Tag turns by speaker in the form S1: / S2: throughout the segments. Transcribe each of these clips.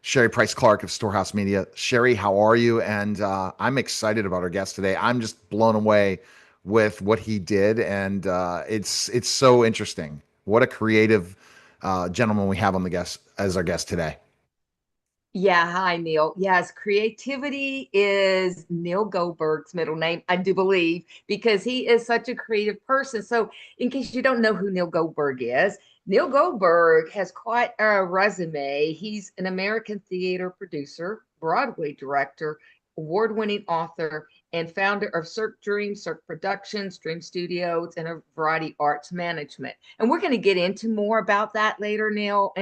S1: Sherrie Price Clark of Storehouse Media. Sherrie, how are you? And I'm excited about our guest today. I'm just blown away with what he did, and it's so interesting. What a creative gentleman we have on the guest as our guest today.
S2: Yeah, hi, Neil. Yes, creativity is Neil Goldberg's middle name, I do believe, because he is such a creative person. So, in case you don't know who Neil Goldberg is, Neil Goldberg has quite a resume. He's an American theater producer, Broadway director, award-winning author, and founder of Cirque Dreams, Cirque Productions, Dream Studios, and a variety arts management. And we're going to get into more about that later, Neil,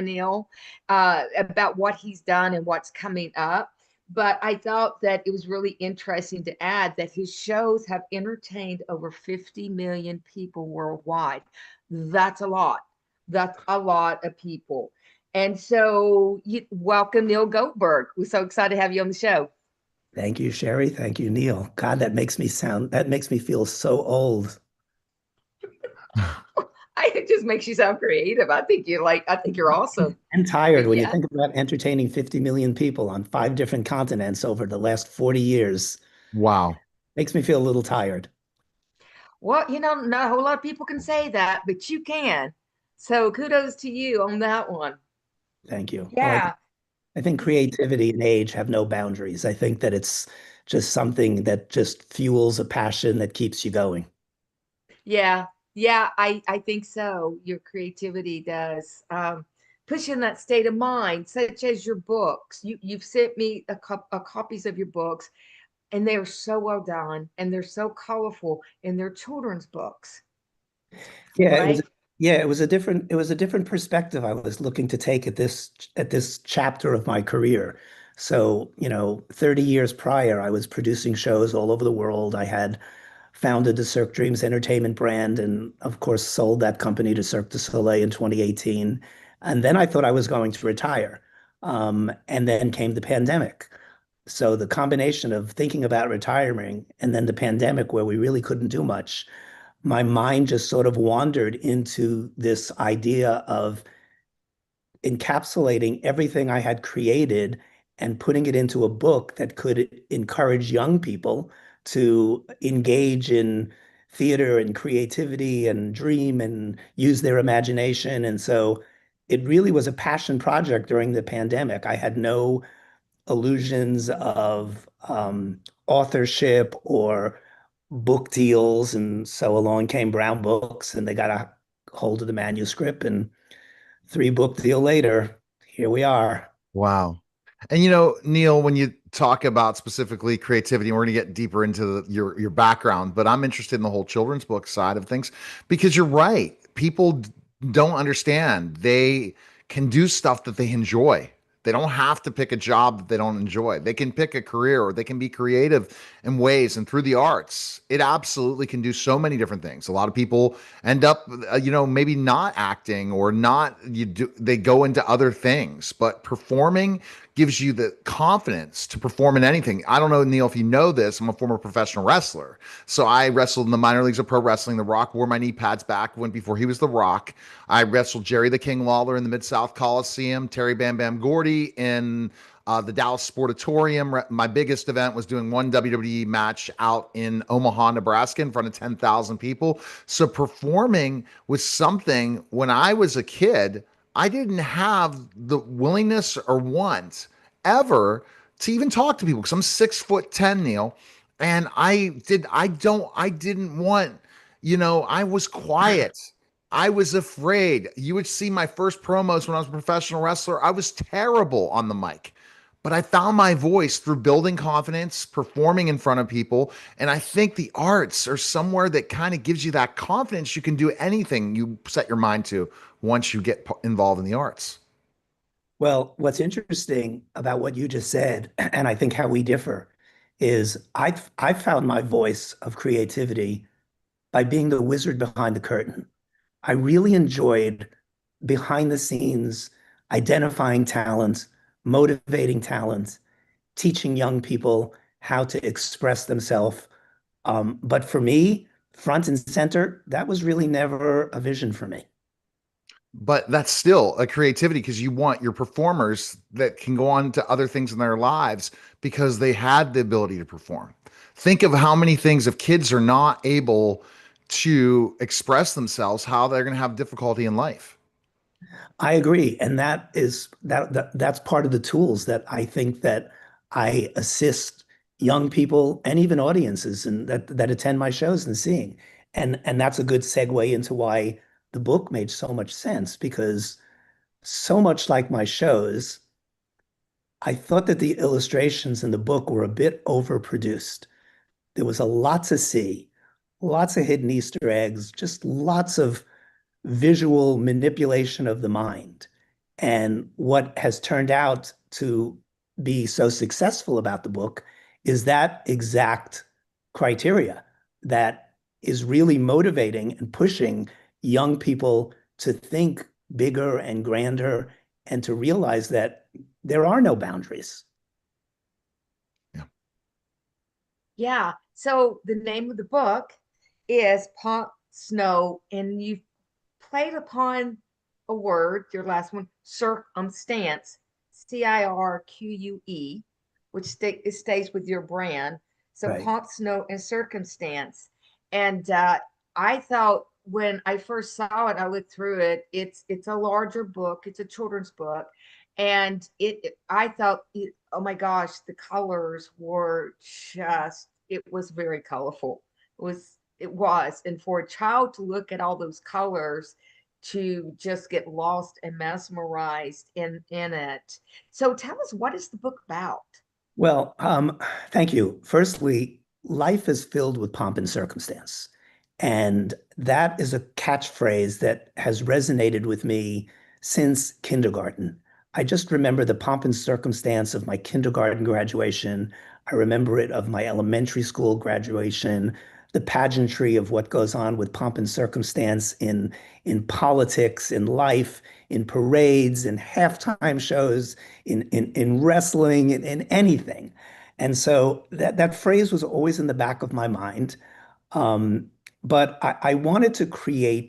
S2: about what he's done and what's coming up. But I thought that it was really interesting to add that his shows have entertained over 50 million people worldwide. That's a lot. That's a lot of people. And so, welcome, Neil Goldberg. We're so excited to have you on the show.
S3: Thank you, Sherrie. Thank you, Neil. God, that makes me feel so old.
S2: It just makes you sound creative. I think you're awesome.
S3: And tired when you
S2: Yeah.
S3: think about entertaining 50 million people on 5 different continents over the last 40 years.
S1: Wow.
S3: Makes me feel a little tired.
S2: Well, not a whole lot of people can say that, but you can. So kudos to you on that one.
S3: Thank you. Well,
S2: Yeah.
S3: I think creativity and age have no boundaries. I think that it's just something that just fuels a passion that keeps you going.
S2: Yeah. Yeah, I think so. Your creativity does push you in that state of mind, such as your books. You've sent me a copies of your books, and they're so well done, and they're so colorful, and they're children's books,
S3: Yeah, it was
S2: right?
S3: yeah, it was a different perspective I was looking to take at this chapter of my career. So, 30 years prior, I was producing shows all over the world. I had founded the Cirque Dreams entertainment brand and of course sold that company to Cirque du Soleil in 2018. And then I thought I was going to retire. And then came the pandemic. So the combination of thinking about retiring and then the pandemic where we really couldn't do much, my mind just sort of wandered into this idea of encapsulating everything I had created and putting it into a book that could encourage young people to engage in theater and creativity and dream and use their imagination. And so it really was a passion project during the pandemic. I had no illusions of authorship or book deals. And so along came Brown Books and they got a hold of the manuscript. And 3 book deal later, here we are.
S1: Wow. And Neil, when you talk about specifically creativity, and we're going to get deeper into your background, but I'm interested in the whole children's book side of things because you're right. People don't understand. They can do stuff that they enjoy. They don't have to pick a job that they don't enjoy. They can pick a career or they can be creative in ways. And through the arts, it absolutely can do so many different things. A lot of people end up, maybe not acting or not, they go into other things, but performing gives you the confidence to perform in anything. I don't know, Neil, if you know this, I'm a former professional wrestler. So I wrestled in the minor leagues of pro wrestling. The Rock wore my knee pads back when before he was The Rock. I wrestled Jerry the King Lawler in the Mid-South Coliseum, Terry Bam Bam Gordy in the Dallas Sportatorium. My biggest event was doing one WWE match out in Omaha, Nebraska, in front of 10,000 people. So performing was something when I was a kid, I didn't have the willingness or want ever to even talk to people because I'm 6'10", Neil. And I didn't want, I was quiet. I was afraid. You would see my first promos when I was a professional wrestler. I was terrible on the mic. But I found my voice through building confidence, performing in front of people. And I think the arts are somewhere that kind of gives you that confidence. You can do anything you set your mind to once you get involved in the arts.
S3: Well, what's interesting about what you just said, and I think how we differ, is I've found my voice of creativity by being the wizard behind the curtain. I really enjoyed behind the scenes identifying talent, motivating talent, teaching young people how to express themselves. But for me, front and center, that was really never a vision for me.
S1: but that's still a creativity because you want your performers that can go on to other things in their lives because they had the ability to perform. Think of how many things, if kids are not able to express themselves, how they're going to have difficulty in life.
S3: I agree. And that's part of the tools that I think that I assist young people and even audiences and that attend my shows and seeing. And that's a good segue into why the book made so much sense because so much like my shows, I thought that the illustrations in the book were a bit overproduced. There was a lot to see, lots of hidden Easter eggs, just lots of visual manipulation of the mind. And what has turned out to be so successful about the book is that exact criteria that is really motivating and pushing young people to think bigger and grander and to realize that there are no boundaries.
S1: Yeah.
S2: Yeah. So the name of the book is Pomp Snow, and you played upon a word, your last one, circumstance, Cirque, which it stays with your brand. So
S3: Right.
S2: Pomp Snow and Circumstance. And I thought when I first saw it, I looked through it. It's a larger book. It's a children's book, and I thought, oh my gosh, the colors were just. It was very colorful. It was, and for a child to look at all those colors, to just get lost and mesmerized in it. So tell us, what is the book about?
S3: Well, thank you. Firstly, life is filled with pomp and circumstance. And that is a catchphrase that has resonated with me since kindergarten. I just remember the pomp and circumstance of my kindergarten graduation. I remember it of my elementary school graduation, the pageantry of what goes on with pomp and circumstance in politics, in life, in parades, in halftime shows, in wrestling, in anything. And so that phrase was always in the back of my mind. Um, but I wanted to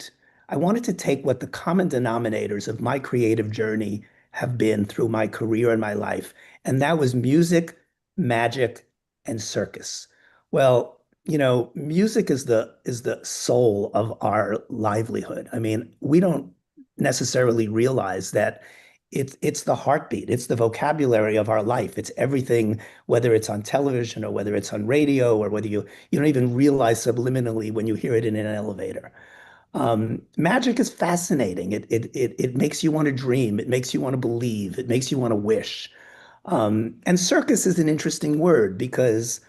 S3: I wanted to take what the common denominators of my creative journey have been through my career and my life, and that was music, magic, and circus. Well, music is the soul of our livelihood. I mean, we don't necessarily realize that it's the heartbeat, it's the vocabulary of our life. It's everything, whether it's on television or whether it's on radio or whether you don't even realize subliminally when you hear it in an elevator. Magic is fascinating. It makes you want to dream. It makes you want to believe. It makes you want to wish. And circus is an interesting word because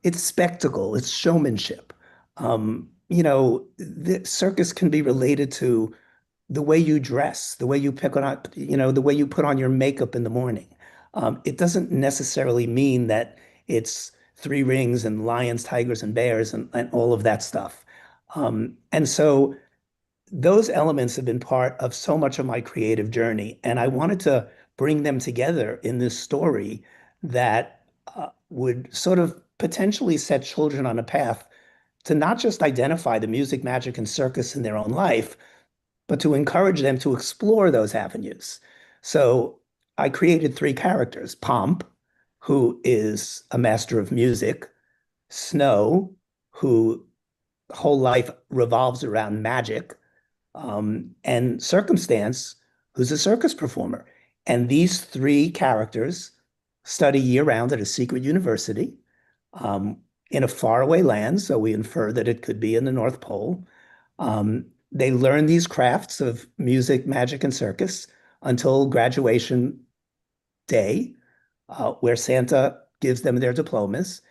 S3: it's spectacle, it's showmanship. The circus can be related to the way you dress, the way you pick on, the way you put on your makeup in the morning. It doesn't necessarily mean that it's three rings and lions, tigers, and bears and all of that stuff. And so those elements have been part of so much of my creative journey. And I wanted to bring them together in this story that would sort of potentially set children on a path to not just identify the music, magic, and circus in their own life, but to encourage them to explore those avenues. So I created three characters: Pomp, who is a master of music; Snow, who whole life revolves around magic; and Circumstance, who's a circus performer. And these three characters study year round at a secret university um, in a faraway land. So we infer that it could be in the North Pole. They learn these crafts of music, magic, and circus until graduation day, where Santa gives them their diplomas.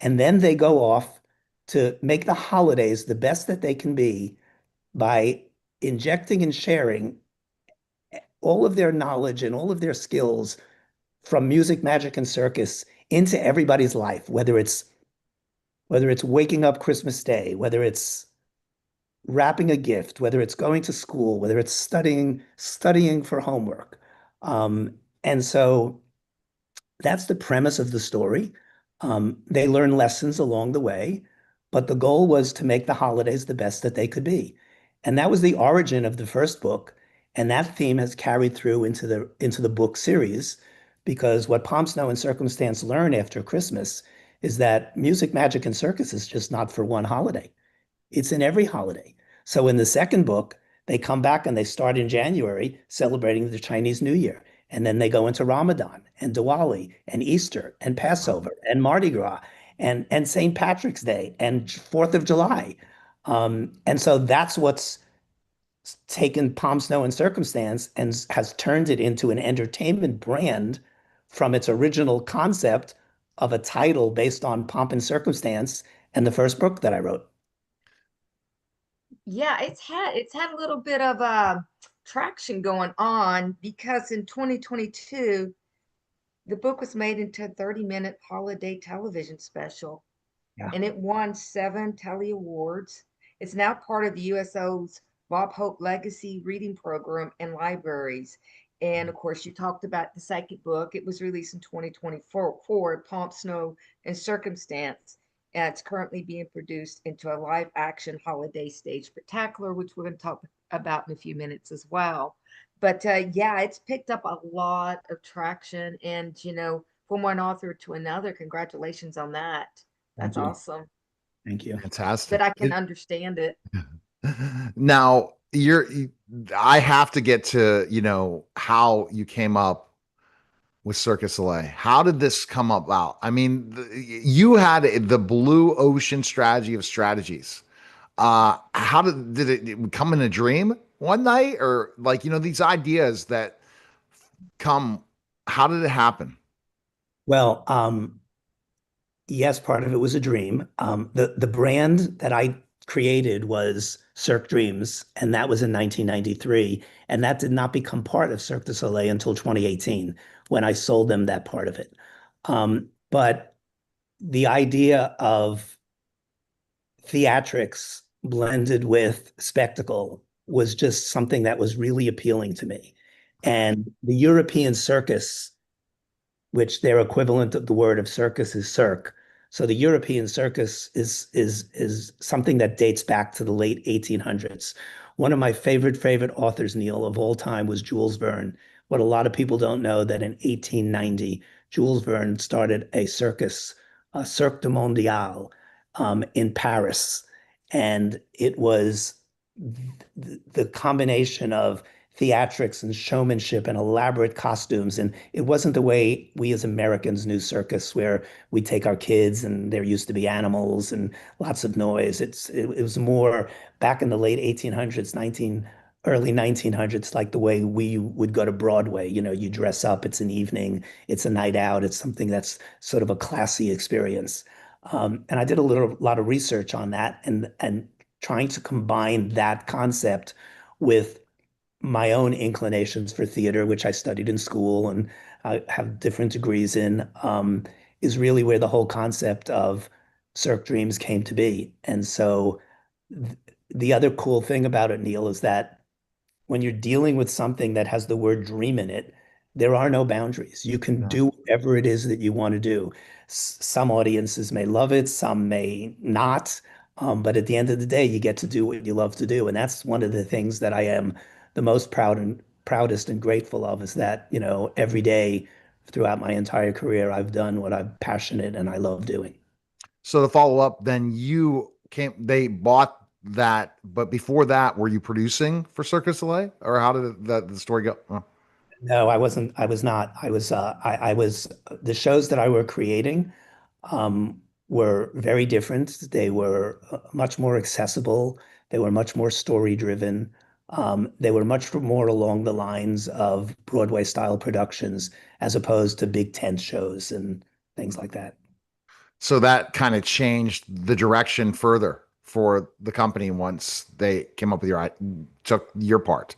S3: And then they go off to make the holidays the best that they can be by injecting and sharing all of their knowledge and all of their skills from music, magic, and circus into everybody's life, whether it's waking up Christmas Day, whether it's wrapping a gift, whether it's going to school, whether it's studying for homework. And so that's the premise of the story. They learn lessons along the way, but the goal was to make the holidays the best that they could be. And that was the origin of the first book. And that theme has carried through into the book series, because what Pomp, Snow, and Circumstance learn after Christmas is that music, magic, and circus is just not for one holiday. It's in every holiday. So in the second book, they come back and they start in January celebrating the Chinese New Year. And then they go into Ramadan and Diwali and Easter and Passover and Mardi Gras and St. Patrick's Day and 4th of July. And so that's what's taken Pomp, Snow, and Circumstance and has turned it into an entertainment brand from its original concept of a title based on pomp and circumstance and the first book that I wrote.
S2: Yeah, it's had a little bit of traction going on, because in 2022 the book was made into a 30-minute holiday television special.
S3: Yeah.
S2: And it won 7 Telly Awards. It's now part of the USO's Bob Hope Legacy Reading Program in libraries. And of course, you talked about the second book. It was released in 2024, Pomp, Snow, and Circumstance. And it's currently being produced into a live action holiday stage spectacular, which we're going to talk about in a few minutes as well. But yeah, it's picked up a lot of traction. And, from one author to another, congratulations on that. That's awesome.
S3: Thank you.
S1: Fantastic.
S2: But I can understand it.
S1: Now, I have to get to, how you came up with Cirque du Soleil. How did this come about? I mean, you had the blue ocean strategy of strategies. How did it come in a dream one night, or these ideas that come, how did it happen?
S3: Well, yes, part of it was a dream. The brand that I created was Cirque Dreams, and that was in 1993. And that did not become part of Cirque du Soleil until 2018, when I sold them that part of it. But the idea of theatrics blended with spectacle was just something that was really appealing to me. And the European circus, which their equivalent of the word of circus is cirque. So the European circus is something that dates back to the late 1800s. One of my favorite authors, Neil, of all time was Jules Verne. What a lot of people don't know, that in 1890, Jules Verne started a circus, a Cirque du Mondial, in Paris. And it was the combination of theatrics and showmanship and elaborate costumes. And it wasn't the way we as Americans knew circus, where we take our kids and there used to be animals and lots of noise. It was more back in the late 1800s, early 1900s, like the way we would go to Broadway. You dress up, it's an evening, it's a night out, it's something that's sort of a classy experience. And I did a lot of research on that, and trying to combine that concept with my own inclinations for theater, which I studied in school and I have different degrees in, is really where the whole concept of Cirque Dreams came to be. And so the other cool thing about it, Neil, is that when you're dealing with something that has the word dream in it, there are no boundaries. You can do whatever it is that you want to do. Some audiences may love it, some may not. But at the end of the day, you get to do what you love to do. And that's one of the things that I am the most proudest and grateful of, is that, every day throughout my entire career, I've done what I'm passionate and I love doing.
S1: So to follow up, then they bought that, but before that, were you producing for Cirque du Soleil, or how did the story go? Oh.
S3: No, I wasn't. I was not. I was, the shows that I were creating, were very different. They were much more accessible. They were much more story driven. They were much more along the lines of Broadway style productions, as opposed to big tent shows and things like that.
S1: So that kind of changed the direction further for the company once they came up with took your part.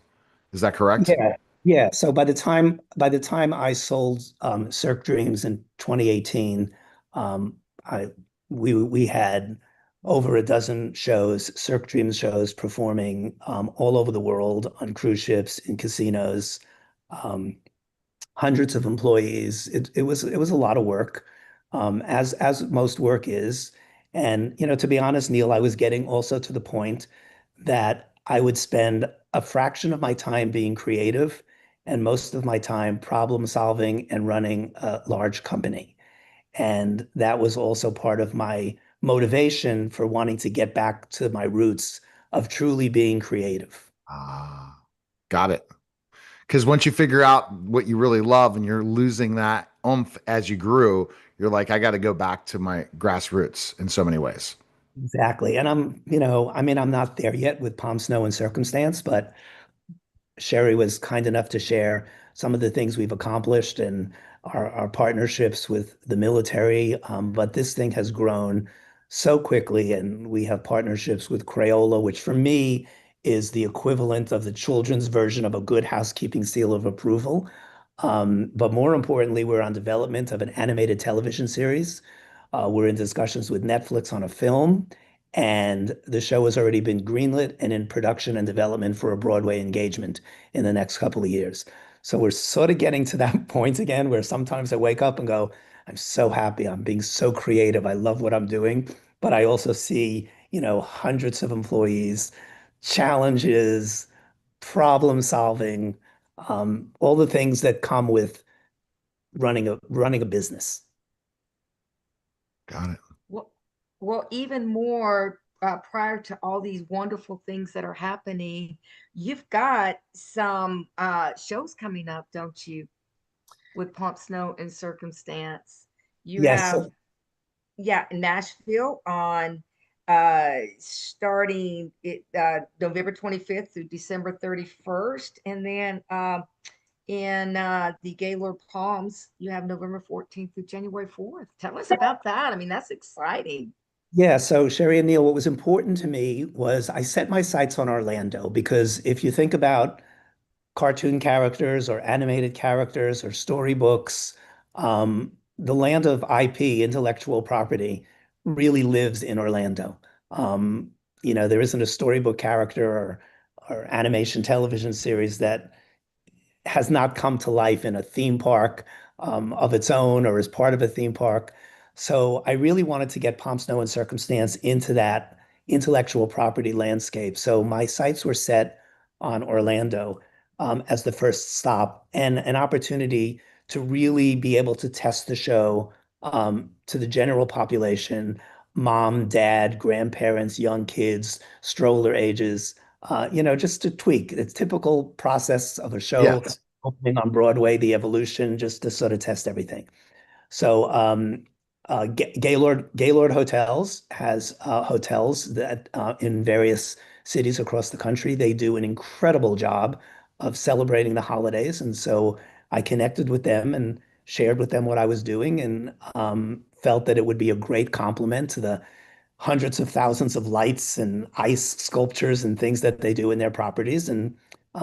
S1: Is that correct?
S3: Yeah. Yeah. So by the time I sold Cirque Dreams in 2018, um, I we had over a dozen shows, Cirque Dreams shows, performing all over the world on cruise ships, in casinos, um, hundreds of employees. It was a lot of work, as most work is. And to be honest, Neil, I was getting also to the point that I would spend a fraction of my time being creative and most of my time problem solving and running a large company. And that was also part of my motivation for wanting to get back to my roots of truly being creative.
S1: Ah, got it. Because once you figure out what you really love and you're losing that oomph as you grew, you're like, I got to go back to my grassroots in so many ways.
S3: Exactly. And I mean, I'm not there yet with Palm Snow and Circumstance, but Sherrie was kind enough to share some of the things we've accomplished and our partnerships with the military. But this thing has grown so quickly, and we have partnerships with Crayola, which for me is the equivalent of the children's version of a Good Housekeeping seal of approval. But more importantly, we're on development of an animated television series. We're in discussions with Netflix on a film, and the show has already been greenlit and in production and development for a Broadway engagement in the next couple of years. So we're sort of getting to that point again where sometimes I wake up and go, I'm so happy. I'm being so creative. I love what I'm doing. But I also see, hundreds of employees, challenges, problem solving, all the things that come with running a business.
S1: Got it.
S2: Well, well, even more prior to all these wonderful things that are happening, you've got some shows coming up, don't you, with Pomp, Snow, and Circumstance? You
S3: Yes.
S2: have, yeah, Nashville on starting it November 25th through December 31st, and then in the Gaylord Palms, you have November 14th through January 4th. Tell us about that. I mean, that's exciting.
S3: Yeah, so Sherrie and Neil, what was important to me was I set my sights on Orlando because if you think about cartoon characters or animated characters or storybooks, the land of IP, intellectual property, really lives in Orlando. Um, there isn't a storybook character or animation television series that has not come to life in a theme park of its own or as part of a theme park. So I really wanted to get Pomp Snow and Circumstance into that intellectual property landscape. So my sights were set on Orlando as the first stop and an opportunity to really be able to test the show to the general population, mom, dad, grandparents, young kids, stroller ages, just to tweak. It's typical process of a show
S1: Yes.
S3: opening on Broadway, the evolution, just to sort of test everything. So Gaylord Hotels has hotels that in various cities across the country. They do an incredible job of celebrating the holidays. And so I connected with them and shared with them what I was doing and felt that it would be a great complement to the hundreds of thousands of lights and ice sculptures and things that they do in their properties. And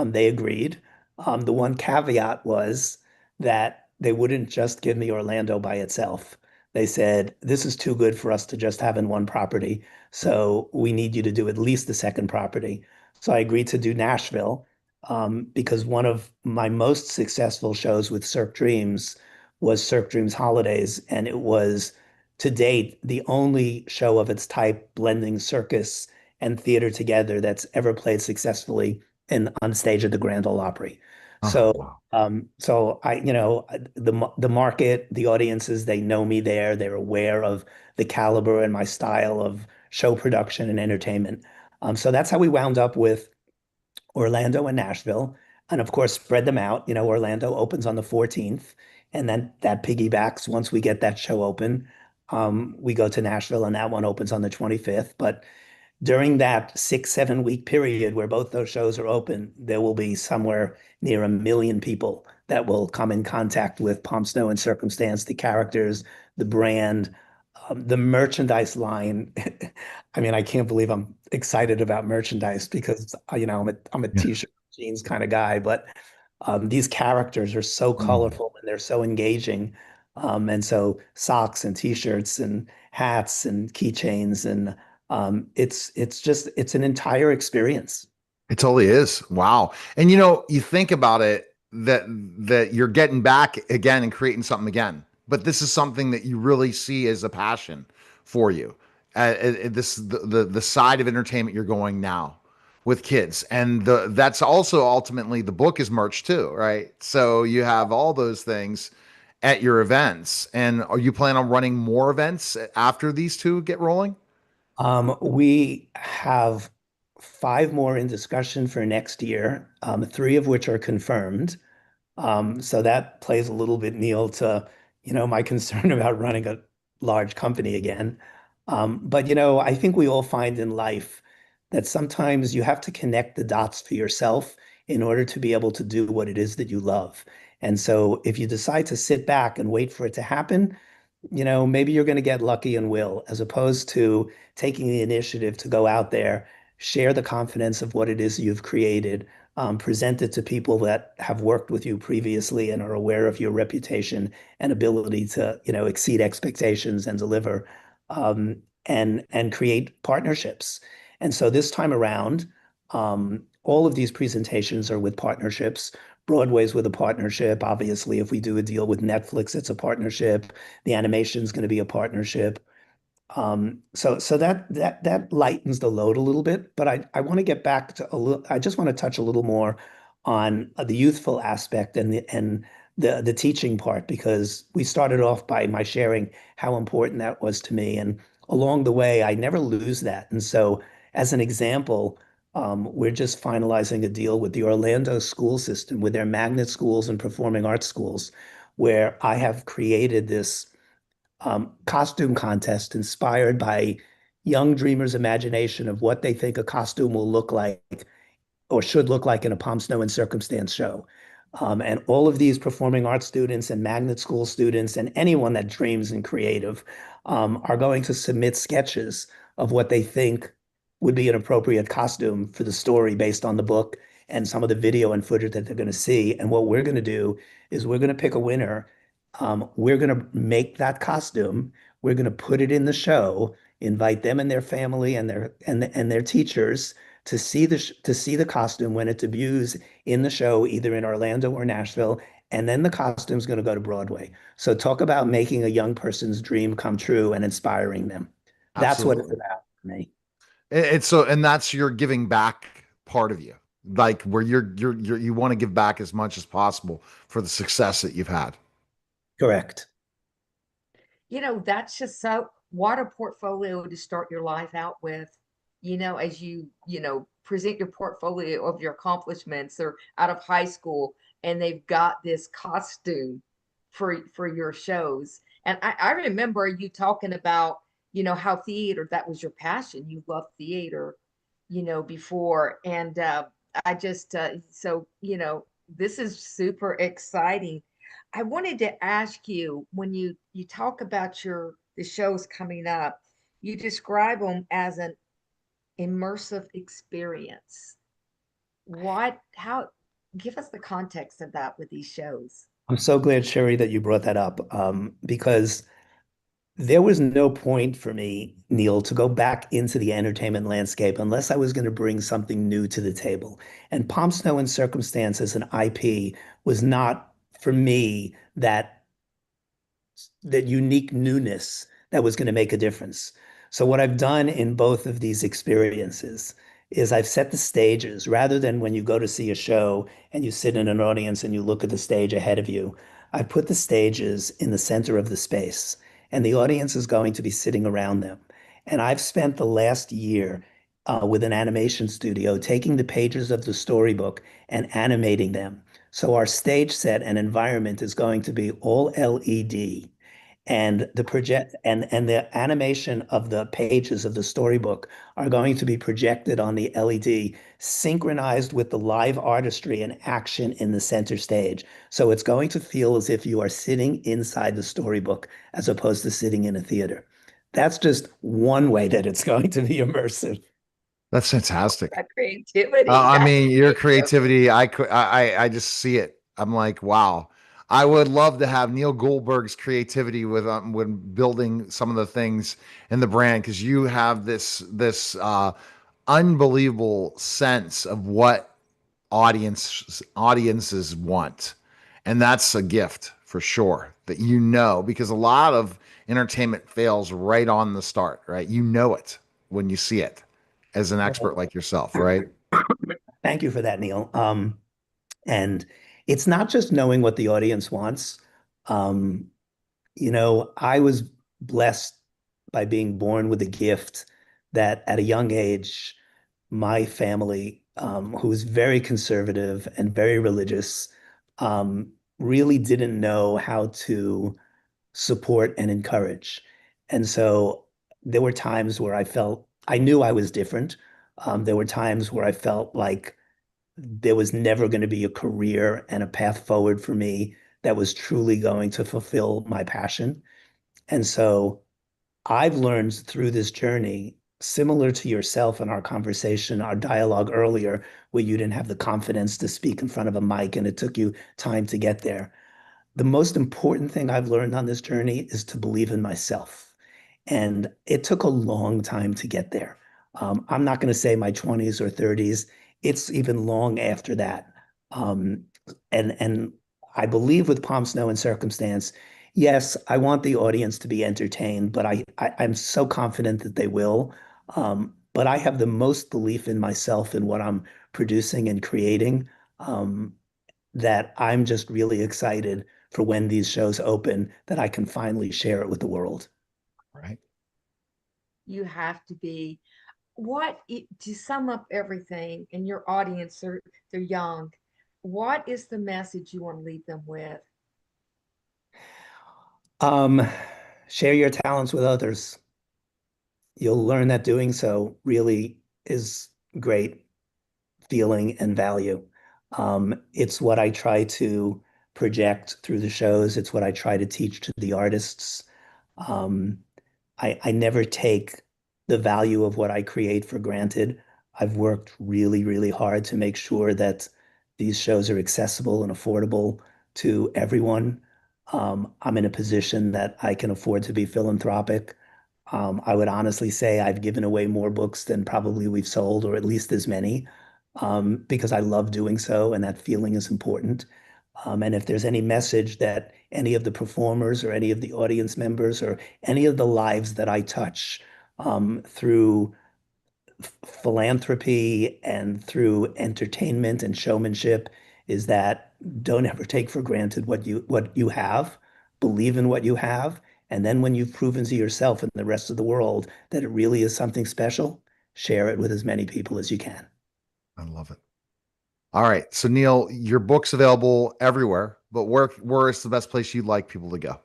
S3: they agreed. The one caveat was that they wouldn't just give me Orlando by itself. They said, this is too good for us to just have in one property. So we need you to do at least the second property. So I agreed to do Nashville because one of my most successful shows with Cirque Dreams was Cirque Dreams Holidays. And it was to date the only show of its type blending circus and theater together that's ever played successfully on stage at the Grand Ole Opry.
S1: Oh,
S3: So,
S1: wow.
S3: so the market, the audiences, they know me there. They're aware of the caliber and my style of show production and entertainment. So that's how we wound up with Orlando and Nashville, and of course spread them out. Orlando opens on the 14th, and then that piggybacks once we get that show open. We go to Nashville, and that one opens on the 25th. But during that 6, 7 week period where both those shows are open, there will be somewhere near 1 million people that will come in contact with Pomp Snow and Circumstance, the characters, the brand, the merchandise line. I mean, I can't believe I'm excited about merchandise because I'm a
S1: Yeah.
S3: t-shirt jeans kind of guy, but these characters are so
S1: Mm.
S3: colorful and they're so engaging. And so socks and t-shirts and hats and keychains and it's an entire experience.
S1: It totally is. Wow. And you think about it that you're getting back again and creating something again. But this is something that you really see as a passion for you. This the side of entertainment you're going now. with kids, and that's also ultimately the book is merch too, right? So you have all those things at your events. And are you plan on running more events after these two get rolling?
S3: We have five more in discussion for next year, three of which are confirmed. So that plays a little bit, Neil, to, my concern about running a large company again. But, I think we all find in life that sometimes you have to connect the dots for yourself in order to be able to do what it is that you love. And so if you decide to sit back and wait for it to happen, maybe you're going to get lucky and will, as opposed to taking the initiative to go out there, share the confidence of what it is you've created, present it to people that have worked with you previously and are aware of your reputation and ability to, exceed expectations and deliver, and create partnerships. And so this time around, all of these presentations are with partnerships. Broadway's with a partnership. Obviously, if we do a deal with Netflix, it's a partnership. The animation's going to be a partnership. So that lightens the load a little bit, but I want to get back to a little. I just want to touch a little more on the youthful aspect and the teaching part, because we started off by my sharing how important that was to me, and along the way I never lose that. And so, as an example, we're just finalizing a deal with the Orlando school system with their magnet schools and performing arts schools, where I have created this costume contest inspired by young dreamers' imagination of what they think a costume will look like or should look like in a Pomp, Snow, and Circumstance show. And all of these performing arts students and magnet school students and anyone that dreams and creative are going to submit sketches of what they think would be an appropriate costume for the story based on the book and some of the video and footage that they're going to see. And what we're going to do is we're going to pick a winner. We're going to make that costume. We're going to put it in the show, invite them and their family and their teachers to see the costume when it debuts in the show, either in Orlando or Nashville, and then the costume's going to go to Broadway. So talk about making a young person's dream come true and inspiring them. That's what it's
S1: Absolutely.
S3: about for me.
S1: It's so, and that's your giving back part of you, like where you want to give back as much as possible for the success that you've had.
S3: Correct.
S2: That's just so what a portfolio to start your life out with. As present your portfolio of your accomplishments or out of high school, and they've got this costume for your shows. And I remember you talking about, how theater, that was your passion. You loved theater, before. And I just, this is super exciting. I wanted to ask you, when you talk about the shows coming up, you describe them as an immersive experience. How, give us the context of that with these shows.
S3: I'm so glad, Sherrie, that you brought that up, because there was no point for me, Neil, to go back into the entertainment landscape unless I was going to bring something new to the table. And Pomp, Snow, and Circumstance as an IP was not, for me, that unique newness that was going to make a difference. So what I've done in both of these experiences is I've set the stages rather than when you go to see a show and you sit in an audience and you look at the stage ahead of you. I put the stages in the center of the space, and the audience is going to be sitting around them. And I've spent the last year with an animation studio taking the pages of the storybook and animating them. So our stage set and environment is going to be all LED, and the animation of the pages of the storybook are going to be projected on the LED, synchronized with the live artistry and action in the center stage. So it's going to feel as if you are sitting inside the storybook as opposed to sitting in a theater. That's just one way that it's going to be immersive.
S1: That's fantastic.
S2: That creativity,
S1: I
S2: that's
S1: mean, your
S2: creative.
S1: creativity, I just see it. I'm like, wow. I would love to have Neil Goldberg's creativity with when building some of the things in the brand, because you have this unbelievable sense of what audiences want, and that's a gift for sure. That because a lot of entertainment fails right on the start, right? You know it when you see it as an expert like yourself, right?
S3: Thank you for that, Neil. And it's not just knowing what the audience wants. Um, I was blessed by being born with a gift that at a young age, my family, who was very conservative and very religious, really didn't know how to support and encourage. And so there were times where I knew I was different. There were times where I felt like there was never going to be a career and a path forward for me that was truly going to fulfill my passion. And so I've learned through this journey, similar to yourself in our conversation, our dialogue earlier, where you didn't have the confidence to speak in front of a mic and it took you time to get there. The most important thing I've learned on this journey is to believe in myself. And it took a long time to get there. I'm not going to say my 20s or 30s. It's even long after that. Um, and I believe with Pomp, Snow, and Circumstance, yes, I want the audience to be entertained, but I'm so confident that they will. But I have the most belief in myself and what I'm producing and creating, that I'm just really excited for when these shows open, that I can finally share it with the world.
S1: Right.
S2: You have to be to sum up everything, and your audience are they're young. What is the message you want to leave them with?
S3: Um, Share your talents with others. You'll learn that doing so really is great feeling and value. It's what I try to project through the shows. It's what I try to teach to the artists. Um, I never take the value of what I create for granted. I've worked really, really hard to make sure that these shows are accessible and affordable to everyone. I'm in a position that I can afford to be philanthropic. I would honestly say I've given away more books than probably we've sold, or at least as many, because I love doing so, and that feeling is important. And if there's any message that any of the performers or any of the audience members or any of the lives that I touch, through philanthropy and through entertainment and showmanship, is that don't ever take for granted what you have, believe in what you have, and then when you've proven to yourself and the rest of the world that it really is something special, share it with as many people as you can.
S1: I love it. All right. So Neil, your book's available everywhere, but where is the best place you'd like people to go?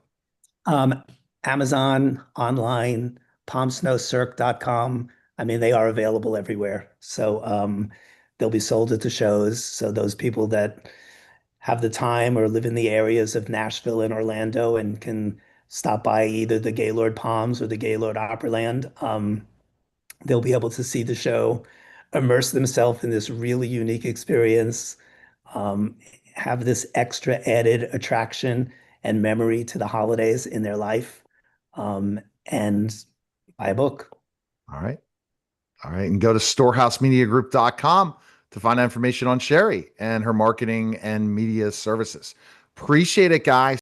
S3: Um, Amazon, online, PompSnowCirque.com. I mean, they are available everywhere. So they'll be sold at the shows. So those people that have the time or live in the areas of Nashville and Orlando and can stop by either the Gaylord Palms or the Gaylord Opryland, they'll be able to see the show, immerse themselves in this really unique experience, um, have this extra added attraction and memory to the holidays in their life, and buy a book.
S1: All right. All right. And go to storehousemediagroup.com to find out information on Sherrie and her marketing and media services. Appreciate it, guys.